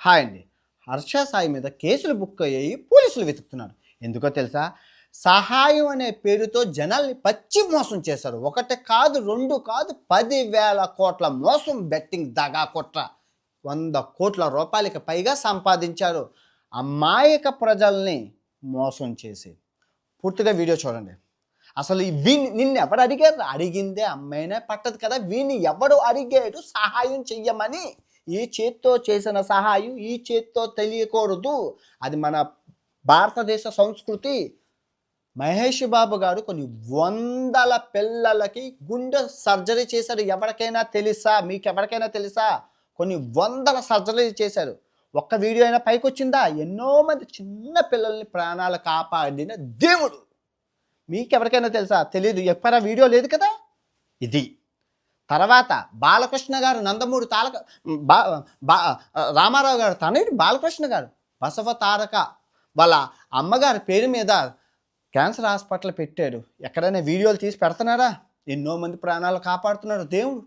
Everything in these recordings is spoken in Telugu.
హాయ్ అండి. హర్ష సాయి మీద కేసులు బుక్ అయ్యాయి. పోలీసులు వెతుకుతున్నారు. ఎందుకో తెలుసా? సహాయం అనే పేరుతో జనాల్ని పచ్చి మోసం చేశారు. ఒకటి కాదు, రెండు కాదు, 10,000 కోట్ల మోసం, బెట్టింగ్ దగా కుట్ర. 100 కోట్ల రూపాయలకి పైగా సంపాదించారు అమాయక ప్రజల్ని మోసం చేసి. పూర్తిగా వీడియో చూడండి. అసలు నిన్ను ఎవడు అడిగారు? అడిగిందే అమ్మాయినే పట్టదు కదా. వీని ఎవడు అడిగాడు సహాయం చెయ్యమని? ఈ చేత్తో చేసిన సహాయం ఈ చేత్తో తెలియకూడదు. అది మన భారతదేశ సంస్కృతి. మహేష్ బాబు గారు కొన్ని వందల పిల్లలకి గుండె సర్జరీ చేశారు. ఎవరికైనా తెలుసా? మీకు ఎవరికైనా తెలుసా? కొన్ని వందల సర్జరీ చేశారు. ఒక్క వీడియో అయినా పైకి వచ్చిందా? ఎన్నో మంది చిన్న పిల్లల్ని ప్రాణాలు కాపాడిన దేవుడు. మీకెవరికైనా తెలుసా? తెలీదు. ఎక్కడ వీడియో లేదు కదా. ఇది తర్వాత బాలకృష్ణ గారు, నందమూరి తారక రామారావు గారు తనయుడు బాలకృష్ణ గారు బసవ తారక వాళ్ళ అమ్మగారి పేరు మీద క్యాన్సర్ హాస్పిటల్ పెట్టాడు. ఎక్కడైనా వీడియోలు తీసి పెడుతున్నారా? ఎన్నో మంది ప్రాణాలు కాపాడుతున్నారు దేవుడు.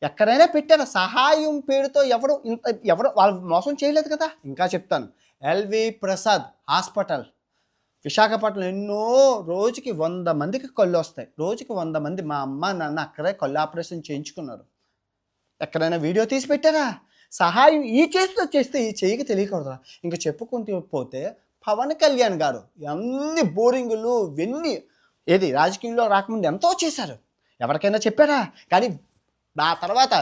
ఎక్కడైనా పెట్టారా? సహాయం పేరుతో ఎవరు వాళ్ళు మోసం చేయలేదు కదా. ఇంకా చెప్తాను. LV Prasad hospital Visakhapatnam. ఎన్నో రోజుకి 100 మందికి కళ్ళు వస్తాయి. రోజుకి 100 మంది. మా అమ్మ నాన్న అక్కడే కళ్ళు ఆపరేషన్ చేయించుకున్నారు. ఎక్కడైనా వీడియో తీసి పెట్టారా? సహాయం ఈ చేతితో చేస్తే ఈ చెయ్యికి తెలియకూడదు. ఇంకా చెప్పుకుంటూ పోతే పవన్ కళ్యాణ్ గారు అన్ని బోరింగులు ఇవన్నీ ఏది రాజకీయంలో రాకముందు ఎంతో చేశారు. ఎవరికైనా చెప్పారా? కానీ ఆ తర్వాత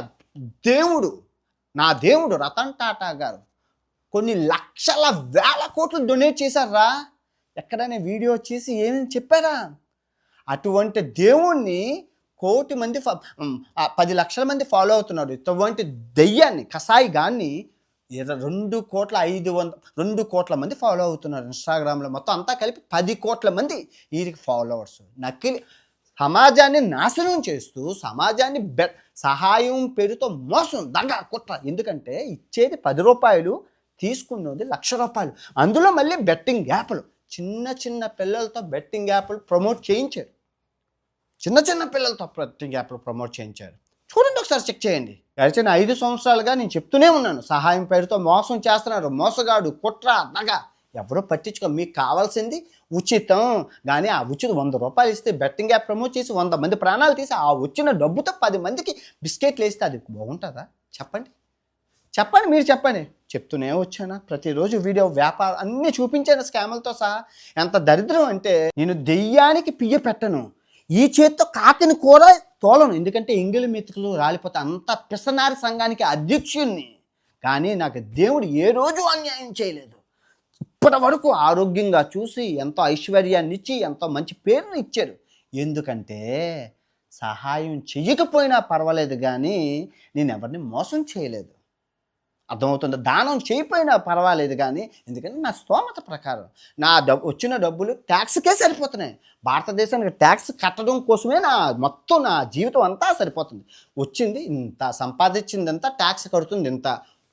నా దేవుడు రతన్ టాటా గారు కొన్ని లక్షల వేల కోట్లు డొనేట్ చేశారా? ఎక్కడైనా వీడియో చేసి ఏమేమి చెప్పారా? అటువంటి దేవుణ్ణి 1,000,000 మంది 10 లక్షల మంది ఫాలో అవుతున్నారు. ఇటువంటి దెయ్యాన్ని కసాయి గాన్ని 2 కోట్ల మంది ఫాలో అవుతున్నారు ఇన్స్టాగ్రామ్లో. మొత్తం అంతా కలిపి 10 కోట్ల మంది వీరికి ఫాలోవర్స్. నకిలీ సమాజాన్ని నాశనం చేస్తూ సమాజాన్ని సహాయం పేరుతో మోసం దగా కుట్ర. ఎందుకంటే ఇచ్చేది 10 రూపాయలు, తీసుకున్నది 1,00,000 రూపాయలు. అందులో మళ్ళీ బెట్టింగ్ యాప్లు. చిన్న పిల్లలతో బెట్టింగ్ యాప్లు ప్రమోట్ చేయించారు. చిన్న పిల్లలతో బెట్టింగ్ యాప్లు ప్రమోట్ చేయించారు. చూడండి, ఒకసారి చెక్ చేయండి. గడిచిన 5 సంవత్సరాలుగా నేను చెప్తూనే ఉన్నాను. సహాయం పేరుతో మోసం చేస్తున్నారు. మోసగాడు, కుట్ర, దగ. ఎవరో పట్టించుకో. మీకు కావాల్సింది ఉచితం. కానీ ఆ ఉచితం 100 రూపాయలు ఇస్తే బెట్టింగ్ యాప్ ప్రమోట్ చేసి 100 మంది ప్రాణాలు తీసి ఆ వచ్చిన డబ్బుతో 10 మందికి బిస్కెట్లు వేస్తే అది బాగుంటుందా? చెప్పండి, మీరు చెప్పండి. చెప్తూనే వచ్చానా? ప్రతిరోజు వీడియో వ్యాపారం అన్నీ చూపించాను స్కాములతో సహా. ఎంత దరిద్రం అంటే, నేను దెయ్యానికి పియ్య పెట్టను, ఈ చేత్తో కాకిని కూర తోలను. ఎందుకంటే ఎంగిలి మెతుకులు రాలిపోతే అంత పిసనారి సంఘానికి అధ్యక్షుణ్ణి. కానీ నాకు దేవుడు ఏ రోజు అన్యాయం చేయలేదు. ఇప్పటి వరకు ఆరోగ్యంగా చూసి ఎంతో ఐశ్వర్యాన్ని ఇచ్చి ఎంతో మంచి పేరుని ఇచ్చారు. ఎందుకంటే సహాయం చెయ్యకపోయినా పర్వాలేదు, కానీ నేను ఎవరిని మోసం చేయలేదు. అర్థమవుతుంది. దానం చేయకపోయినా పర్వాలేదు, కానీ ఎందుకంటే నా స్తోమత ప్రకారం వచ్చిన డబ్బులు ట్యాక్స్కే సరిపోతున్నాయి. భారతదేశానికి ట్యాక్స్ కట్టడం కోసమే మొత్తం నా జీవితం అంతా సరిపోతుంది. వచ్చింది ఇంత, సంపాదించింది ఎంత, ట్యాక్స్ కడుతుంది ఇంత,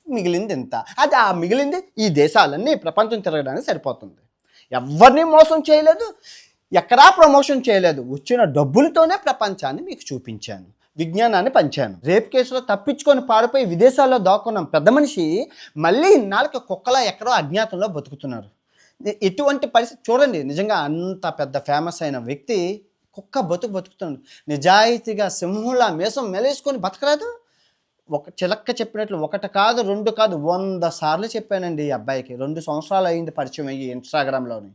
మిగిలింది ఇంత. అది ఆ మిగిలింది ఈ దేశాలన్నీ ప్రపంచం తిరగడానికి సరిపోతుంది. ఎవరిని మోసం చేయలేదు, ఎక్కడా ప్రమోషన్ చేయలేదు. వచ్చిన డబ్బులతోనే ప్రపంచాన్ని మీకు చూపించాను, విజ్ఞానాన్ని పంచాను. రేప్ కేసులో తప్పించుకొని పారిపోయి విదేశాల్లో దాక్కున్న పెద్ద మనిషి మళ్ళీ ఇన్నాళ్ళకి కుక్కలా ఎక్కడో అజ్ఞాతంలో బతుకుతున్నారు. ఎటువంటి పరిస్థితి చూడండి. నిజంగా అంత పెద్ద ఫేమస్ అయిన వ్యక్తి కుక్క బతుకుతున్నాడు. నిజాయితీగా సింహంలా మీసం మెలేసుకొని బతకరాదు. చిలక్క చెప్పినట్లు 1 కాదు 2 కాదు 100 సార్లు చెప్పానండి ఈ అబ్బాయికి. 2 సంవత్సరాలు అయింది పరిచయం అయ్యి ఇన్స్టాగ్రామ్లోని.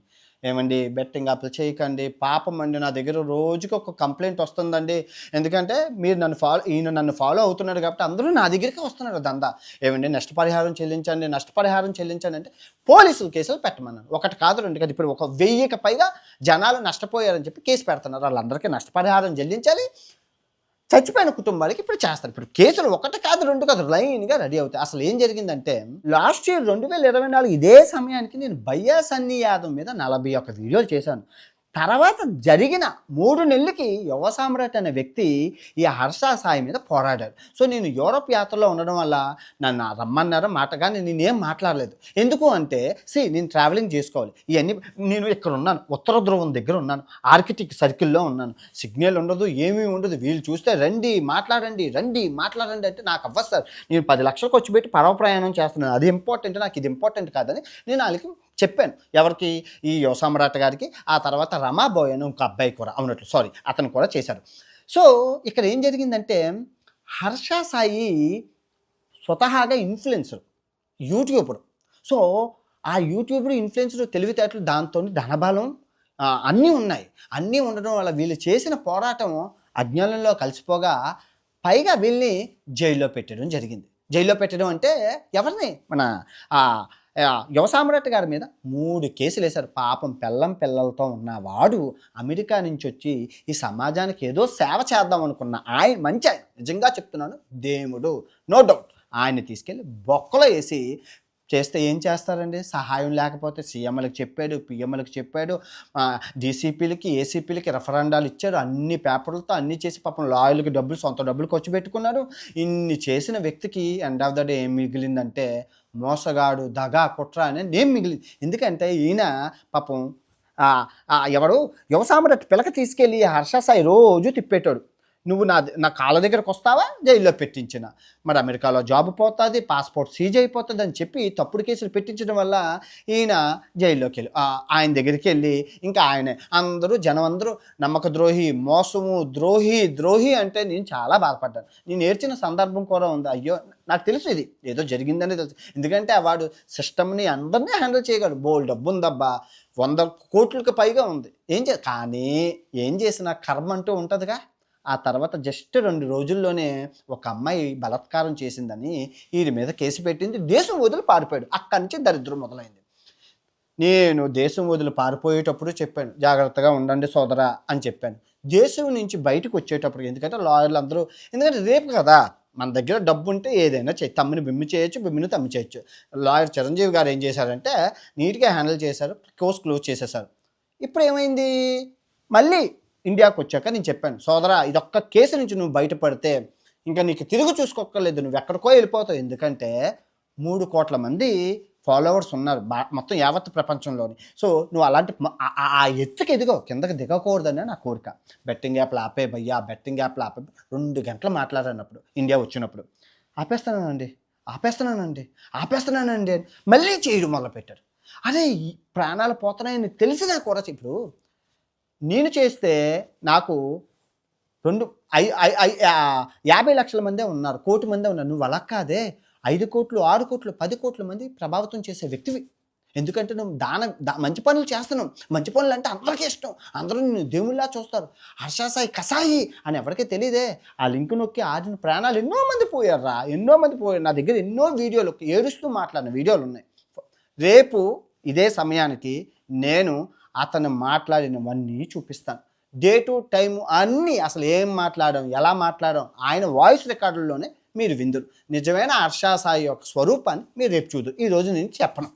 ఏమండి బెట్టింగ్ యాప్లు చేయకండి, పాపం అండి. నా దగ్గర రోజుకి ఒక కంప్లైంట్ వస్తుందండి. ఎందుకంటే ఈయన నన్ను ఫాలో అవుతున్నాడు కాబట్టి అందరూ నా దగ్గరికి వస్తున్నారు దందా. ఏమండి నష్టపరిహారం చెల్లించండి అంటే పోలీసులు కేసులు పెట్టమన్నారు. 1 కాదు 2 కాదు, ఇప్పుడు 1,000కి పైగా జనాలు నష్టపోయారని చెప్పి కేసు పెడుతున్నారు. వాళ్ళందరికీ నష్టపరిహారం చెల్లించాలి. చచ్చిపోయిన కుటుంబాలకి ఇప్పుడు చేస్తారు. ఇప్పుడు కేసులు 1 కాదు 2 కాదు లైన్గా రెడీ అవుతాయి. అసలు ఏం జరిగిందంటే, లాస్ట్ ఇయర్ 2024 ఇదే సమయానికి నేను బయ్యా సన్నీ యాదవ్ మీద 41 వీడియోలు చేశాను. తర్వాత జరిగిన 3 నెలలకి యువ సామ్రాట్ అనే వ్యక్తి ఈ హర్ష సాయి మీద పోరాడాడు. సో నేను యూరోప్ యాత్రలో ఉండడం వల్ల నన్ను రమ్మన్నారు మాట, కానీ నేనేం మాట్లాడలేదు. ఎందుకు అంటే నేను ట్రావెలింగ్ చేసుకోవాలి. ఇవన్నీ నేను ఇక్కడ ఉన్నాను, ఉత్తర ధ్రువం దగ్గర ఉన్నాను, ఆర్కిటిక్ సర్కిల్లో ఉన్నాను, సిగ్నల్ ఉండదు, ఏమీ ఉండదు. వీళ్ళు చూస్తే రండి మాట్లాడండి అంటే నాకు అవ్వదు సార్. నేను 10 లక్షలు ఖర్చు పెట్టి పడవ ప్రయాణం చేస్తున్నాను, అది ఇంపార్టెంట్, నాకు ఇది ఇంపార్టెంట్ కాదని నేను వాళ్ళకి చెప్పాను. ఎవరికి? ఈ యువ సమ్రాట్ గారికి. ఆ తర్వాత రమాబోయ్ అని ఇంకో అబ్బాయి కూడా అవునట్లు, సారీ, అతను కూడా చేశారు. సో ఇక్కడ ఏం జరిగిందంటే హర్ష సాయి స్వతహాగా ఇన్ఫ్లుయెన్సర్, యూట్యూబర్. సో ఆ యూట్యూబర్ ఇన్ఫ్లుయెన్సర్ తెలివితేటలు, దాంతో ధనబలం అన్నీ ఉన్నాయి. అన్నీ ఉండడం వల్ల వీళ్ళు చేసిన పోరాటం అజ్ఞానంలో కలిసిపోగా పైగా వీళ్ళని జైల్లో పెట్టడం జరిగింది. జైల్లో పెట్టడం అంటే ఎవరిని? మన యువ సామ్రాట్ గారి మీద 3 కేసులు వేశారు. పాపం పిల్లలతో ఉన్నవాడు అమెరికా నుంచి వచ్చి ఈ సమాజానికి ఏదో సేవ చేద్దాం అనుకున్న ఆయన, మంచి ఆయన, నిజంగా చెప్తున్నాను, దేవుడు, నో డౌట్. ఆయన్ని తీసుకెళ్ళి బొక్కలో వేసి చేస్తే ఏం చేస్తారండి? సహాయం లేకపోతే సీఎంలకు చెప్పాడు, పిఎంలకు చెప్పాడు, డీసీపీలకి, ఏసీపీలకి రెఫరెండాలు ఇచ్చాడు, అన్ని పేపర్లతో అన్నీ చేసి పాపం లాయర్లకి సొంత డబ్బులు ఖర్చు పెట్టుకున్నారు. ఇన్ని చేసిన వ్యక్తికి ఎండ్ ఆఫ్ ద డే ఏం మిగిలిందంటే మోసగాడు, దగా, కుట్ర అనేది ఏం మిగిలింది. ఎందుకంటే ఈయన పాపం ఎవరు యువ సామ్రాట్ పిల్లక తీసుకెళ్ళి హర్ష సాయి రోజు తిప్పేటాడు. నువ్వు నా కాళ్ళ దగ్గరకు వస్తావా, జైల్లో పెట్టించిన, మరి అమెరికాలో జాబ్ పోతుంది, పాస్పోర్ట్ సీజ్ అయిపోతుంది అని చెప్పి తప్పుడు కేసులు పెట్టించడం వల్ల ఈయన జైల్లోకి వెళ్ళి ఆయన దగ్గరికి వెళ్ళి ఇంకా ఆయనే జనం అందరూ నమ్మక ద్రోహి, మోసము, ద్రోహి అంటే నేను చాలా బాధపడ్డాను. నేను ఏడ్చిన సందర్భం కూడా ఉంది. అయ్యో, నాకు తెలుసు ఇది ఏదో జరిగిందని తెలుసు. ఎందుకంటే వాడు సిస్టమ్ని అందరినీ హ్యాండిల్ చేయగలడు, బోల్ డబ్బు ఉందబ్బా, 100 కోట్లకు పైగా ఉంది. కానీ ఏం చేసిన కర్మ అంటూ ఉంటుందిగా. ఆ తర్వాత జస్ట్ 2 రోజుల్లోనే ఒక అమ్మాయి బలాత్కారం చేసిందని వీరి మీద కేసు పెట్టింది. దేశం వదిలి పారిపోయాడు. అక్కడి నుంచి దరిద్రం మొదలైంది. నేను దేశం వదిలి పారిపోయేటప్పుడు చెప్పాను, జాగ్రత్తగా ఉండండి సోదరా అని చెప్పాను. దేశం నుంచి బయటకు వచ్చేటప్పుడు, ఎందుకంటే లాయర్లు అందరూ, ఎందుకంటే రేపు కదా, మన దగ్గర డబ్బు ఉంటే ఏదైనా తమ్మిని బిమ్మి చేయొచ్చు, బిమ్మిని తమ్మి చేయొచ్చు. లాయర్ చిరంజీవి గారు ఏం చేశారంటే నీట్గా హ్యాండిల్ చేశారు, కేసు క్లోజ్ చేసేసారు. ఇప్పుడు ఏమైంది? మళ్ళీ ఇండియాకు వచ్చాక నేను చెప్పాను, సోదరా, ఇదొక్క కేసు నుంచి నువ్వు బయటపడితే ఇంకా నీకు తిరిగి చూసుకోక్కర్లేదు, నువ్వు ఎక్కడికో వెళ్ళిపోతావు. ఎందుకంటే 3 కోట్ల మంది ఫాలోవర్స్ ఉన్నారు మొత్తం యావత్ ప్రపంచంలోని. సో నువ్వు అలాంటి ఆ ఎత్తుకి ఎదిగో, కిందకి దిగకూడదని నా కోరిక. బెట్టింగ్ యాప్లు ఆపే భయ్యా, బెట్టింగ్ యాప్లు ఆపే. 2 గంటలు మాట్లాడినప్పుడు ఇండియా వచ్చినప్పుడు ఆపేస్తున్నానండి మళ్ళీ చేయడం మొదలుపెట్టారు. అదే ప్రాణాలు పోతున్నాయని తెలిసినా కూడా ఇప్పుడు నేను చేస్తే నాకు 50 లక్షల మందే ఉన్నారు, 1 కోటి మందే ఉన్నారు. నువ్వు అలా కాదే, 5 కోట్లు, 6 కోట్లు, 10 కోట్ల మంది ప్రభావితం చేసే వ్యక్తివి. ఎందుకంటే నువ్వు మంచి పనులు చేస్తున్నావు. మంచి పనులు అంటే అందరికీ ఇష్టం, అందరూ నిన్ను దేవుళ్ళలా చూస్తారు. హర్ష సాయి కసాయి అని ఎవరికీ తెలియదే. ఆ లింక్ నొక్కి ఆడిన ప్రాణాలు ఎన్నో మంది పోయారు. నా దగ్గర ఎన్నో వీడియోలు, ఏడుస్తూ మాట్లాడిన వీడియోలు ఉన్నాయి. రేపు ఇదే సమయానికి నేను అతను మాట్లాడినవన్నీ చూపిస్తాను. డే టు టైము అన్నీ, అసలు ఏం మాట్లాడడం, ఎలా మాట్లాడడం, ఆయన వాయిస్ రికార్డుల్లోనే మీరు విందురు. నిజమైన హర్ష సాయి యొక్క స్వరూపాన్ని మీరు రేపు చూద్దరు. ఈరోజు నేను చెప్పను.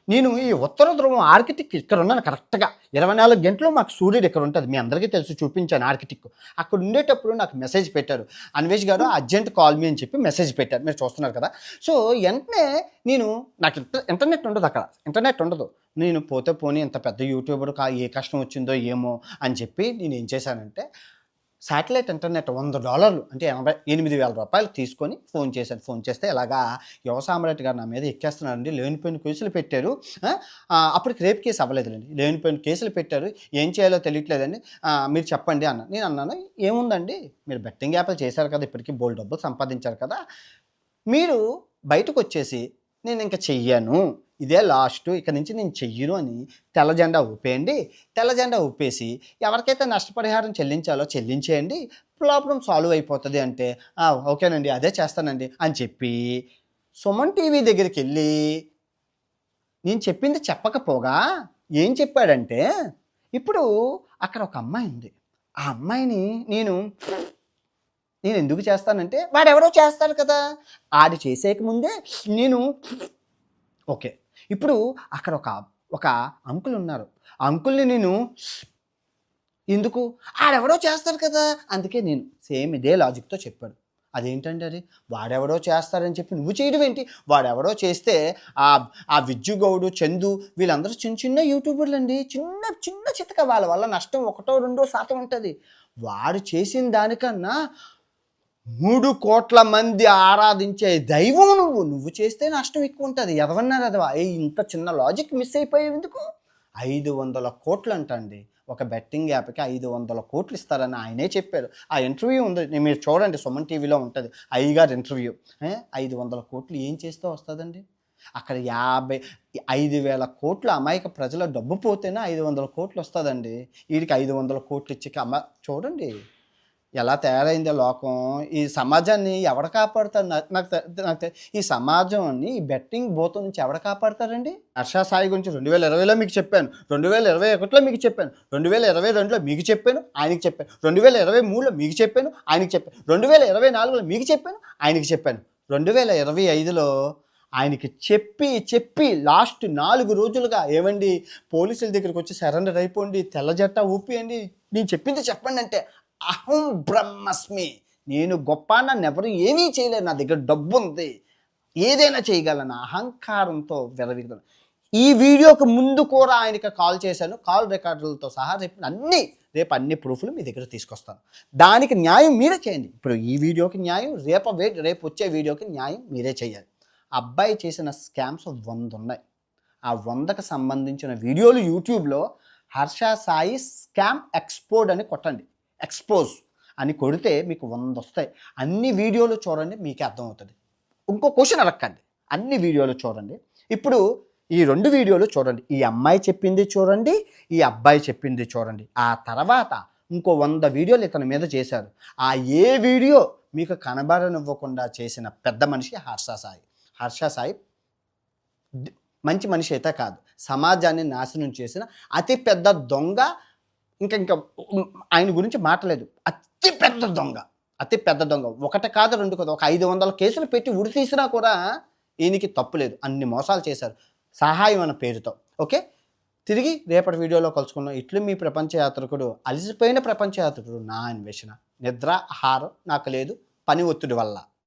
నేను ఈ ఉత్తర ధ్రువం ఆర్కిటిక్ ఇక్కడ ఉన్నాను కరెక్ట్గా. 24 గంటలు మాకు సూర్యుడు ఇక్కడ ఉంటుంది, మీ అందరికీ తెలుసు, చూపించాను ఆర్కిటిక్. అక్కడ ఉండేటప్పుడు నాకు మెసేజ్ పెట్టారు, అన్వేష్ గారు అర్జెంట్ కాల్ మీ అని చెప్పి మెసేజ్ పెట్టారు. మీరు చూస్తున్నారు కదా. సో వెంటనే నాకు ఇంటర్నెట్ ఉండదు, అక్కడ ఇంటర్నెట్ ఉండదు. నేను పోనీ ఇంత పెద్ద యూట్యూబర్ ఏ కష్టం వచ్చిందో ఏమో అని చెప్పి నేను ఏం చేశానంటే శాటిలైట్ ఇంటర్నెట్ $100 అంటే 88,000 రూపాయలు తీసుకొని ఫోన్ చేశాను. ఫోన్ చేస్తే ఇలాగా యువ సామ్రాట్ గారు నా మీద ఎక్కేస్తున్నారండి, లేనిపోయిన కేసులు పెట్టారు. అప్పటికి రేపు కేసు అవ్వలేదులేండి, లేనిపోయిన కేసులు పెట్టారు, ఏం చేయాలో తెలియట్లేదండి, మీరు చెప్పండి అన్న. నేను అన్నాను, ఏముందండి, మీరు బెట్టింగ్ యాప్లు చేశారు కదా, ఇప్పటికీ బోల్డ్ డబ్బులు సంపాదించారు కదా, మీరు బయటకు వచ్చేసి నేను ఇంకా చెయ్యను, ఇదే లాస్ట్, ఇక నుంచి నేను చెయ్యను అని తెల్ల జెండా ఊపేయండి. తెల్ల జెండా ఊపేసి ఎవరికైతే నష్టపరిహారం చెల్లించాలో చెల్లించేయండి, ప్రాబ్లం సాల్వ్ అయిపోతుంది అంటే ఓకేనండి, అదే చేస్తానండి అని చెప్పి సుమన్ టీవీ దగ్గరికి వెళ్ళి నేను చెప్పింది చెప్పకపోగా ఏం చెప్పాడంటే, ఇప్పుడు అక్కడ ఒక అమ్మాయి ఉంది, ఆ అమ్మాయిని నేను ఎందుకు చేస్తానంటే వాడెవరో చేస్తాడు కదా, ఆడి చేసేయకముందే నేను ఓకే. ఇప్పుడు అక్కడ ఒక అంకుల్ ఉన్నారు, ఆ అంకుల్ని నేను ఎందుకు? ఆడెవడో చేస్తాడు కదా! అందుకే నేను సేమ్ ఇదే లాజిక్‌తో చెప్పాడు. అదేంటండి అది? వాడెవడో చేస్తారని చెప్పి నువ్వు చేయడం ఏంటి? వాడెవడో చేస్తే ఆ విజ్జు గౌడు, చందు వీళ్ళందరూ చిన్న చిన్న యూట్యూబర్లండి. చిన్న చిన్న చితక వాళ్ళ వల్ల నష్టం 1-2% ఉంటది. వాడు చేసిన దానికన్నా 3,00,00,000 మంది ఆరాధించే దైవం నువ్వు. నువ్వు చేస్తే నష్టం ఎక్కువుంటది. ఎదవన్నారు ఎదవ. ఇంత చిన్న లాజిక్ మిస్ అయిపోయావెందుకు? 500,00,00,000 అంటండి. ఒక బెట్టింగ్ యాప్‌కి 500,00,00,000 ఇస్తారని ఆయనే చెప్పారు. ఆ ఇంటర్వ్యూ ఉంది. మీరు చూడండి సుమన్ టీవీలో ఉంటది. అయ్యగారి ఇంటర్వ్యూ. 500,00,00,000 ఏం చేస్తే వస్తదండి? అక్కడ 5,000,00,00,000 అమాయక ప్రజల డబ్బు పోతేనే 500,00,00,000 వస్తదండి. ఈడికి 500,00,00,000 ఇచ్చి చూడండి ఎలా తయారైందో లోకం. ఈ సమాజాన్ని ఎవడు కాపాడుతారు? ఈ సమాజాన్ని ఈ బెట్టింగ్ బూతు నుంచి ఎవడు కాపాడతారండి? హర్ష సాయి గురించి 2020లో మీకు చెప్పాను. 2021లో మీకు చెప్పాను. 2022లో మీకు చెప్పాను, ఆయనకి చెప్పాను. 2023లో మీకు చెప్పాను, ఆయనకి చెప్పాను. 2024లో మీకు చెప్పాను, ఆయనకి చెప్పాను. 2025లో ఆయనకి చెప్పి లాస్ట్ 4 రోజులుగా ఏమండి పోలీసుల దగ్గరికి వచ్చి సరెండర్ అయిపోండి, తెల్ల జట్టా ఊపియండి, నేను చెప్పింది చెప్పండి అంటే అహం బ్రహ్మస్మి, నేను గొప్ప, నన్నెవరు ఏమీ చేయలేరు, నా దగ్గర డబ్బు ఉంది, ఏదైనా చేయగలను అహంకారంతో విరవిగుతాను. ఈ వీడియోకి ముందు కూడా ఆయనకి కాల్ చేశాను, కాల్ రికార్డులతో సహా రేపు అన్ని ప్రూఫ్లు మీ దగ్గర తీసుకొస్తాను. దానికి న్యాయం మీరే చేయండి. ఇప్పుడు ఈ వీడియోకి న్యాయం, రేపు వచ్చే వీడియోకి న్యాయం మీరే చేయాలి. అబ్బాయి చేసిన స్కామ్స్ 100 ఉన్నాయి. ఆ 100కి సంబంధించిన వీడియోలు యూట్యూబ్లో హర్ష సాయి స్కామ్ ఎక్స్పోర్డ్ అని కొట్టండి. ఎక్స్పోజ్ అని కొడితే మీకు 100 వస్తాయి. అన్ని వీడియోలు చూడండి, మీకే అర్థమవుతుంది. ఇంకో క్వశ్చన్ అడగండి, అన్ని వీడియోలు చూడండి. ఇప్పుడు ఈ 2 వీడియోలు చూడండి. ఈ అమ్మాయి చెప్పింది చూడండి, ఈ అబ్బాయి చెప్పింది చూడండి. ఆ తర్వాత ఇంకో 100 వీడియోలు ఇతని మీద చేశారు. ఆ ఏ వీడియో మీకు కనబడనివ్వకుండా చేసిన పెద్ద మనిషి హర్ష సాయి. హర్ష సాయి మంచి మనిషి అయితే కాదు, సమాజాన్ని నాశనం చేసిన అతి పెద్ద దొంగ. ఇంకా ఆయన గురించి మాటలేదు. అతి పెద్ద దొంగ. ఒకటి కాదు, 2 కాదు, ఒక 500 కేసులు పెట్టి ఉరి తీసినా కూడా ఈయనకి తప్పు లేదు. అన్ని మోసాలు చేశారు సహాయం అన్న పేరుతో. ఓకే, తిరిగి రేపటి వీడియోలో కలుసుకున్నాం. ఇట్లు మీ ప్రపంచ యాత్రికుడు, అలసిపోయిన ప్రపంచ యాత్రికుడు. నా అన్వేషణ. నిద్ర ఆహారం నాకు లేదు, పని ఒత్తిడి వల్ల.